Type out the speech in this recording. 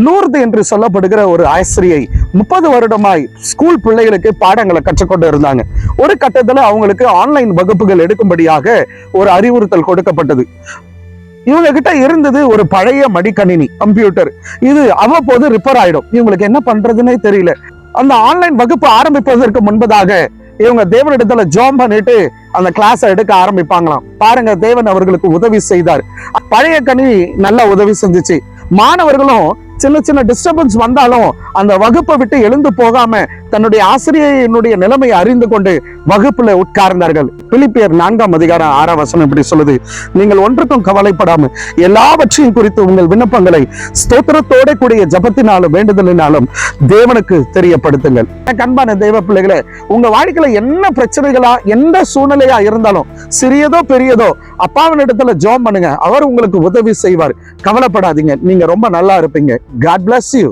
Lourdes என்று சொல்லப்படுகிற ஒரு ஆசிரியை 30 வருடமாய் ஸ்கூல் பிள்ளைகளுக்கு பாடங்களை கற்றுக்கொண்டு இருந்தாங்க. ஒரு கட்டத்துல அவங்களுக்கு ஆன்லைன் வகுப்புகள் எடுக்கும்படியாக ஒரு அறிவுறுத்தல் கொடுக்கப்பட்டது. இவங்க கிட்ட இருந்தது ஒரு பழைய மடிக்கணினி கம்ப்யூட்டர். இது அவ்வப்போது ரிப்பேர் ஆயிடும். இவங்களுக்கு என்ன பண்றதுன்னே தெரியல. அந்த ஆன்லைன் வகுப்பு ஆரம்பிப்பதற்கு முன்பதாக இவங்க தேவனிடத்துல ஜெபம் பண்ணிட்டு அந்த கிளாஸை எடுக்க ஆரம்பிப்பாங்களாம். பாருங்க, தேவன் அவர்களுக்கு உதவி செய்தார். பழைய கணினி நல்லா உதவி செஞ்சுச்சு. மாணவர்களும் சின்ன சின்ன டிஸ்டர்பன்ஸ் வந்தாலும் அந்த வகுப்பை விட்டு எழுந்து போகாம தன்னுடைய ஆசிரியனுடைய நிலைமையை அறிந்து கொண்டு வகுப்புல உட்கார்ந்தார்கள். பிலிப்பியர் 4:6 இப்படி சொல்லுது, நீங்கள் ஒன்றுக்கும் கவலைப்படாம எல்லாவற்றையும் குறித்து உங்கள் விண்ணப்பங்களை ஸ்தோத்திரத்தோட கூடிய ஜபத்தினாலும் வேண்டுதலினாலும் தேவனுக்கு தெரியப்படுத்துங்கள். அன்பான தேவ பிள்ளைகளே, உங்க வாழ்க்கையில என்ன பிரச்சனைகளா எந்த சூழ்நிலையா இருந்தாலும் சிறியதோ பெரியதோ அப்பாவின் இடத்துல ஜெபம் பண்ணுங்க. அவர் உங்களுக்கு உதவி செய்வார். கவலைப்படாதீங்க, நீங்க ரொம்ப நல்லா இருப்பீங்க. God bless you.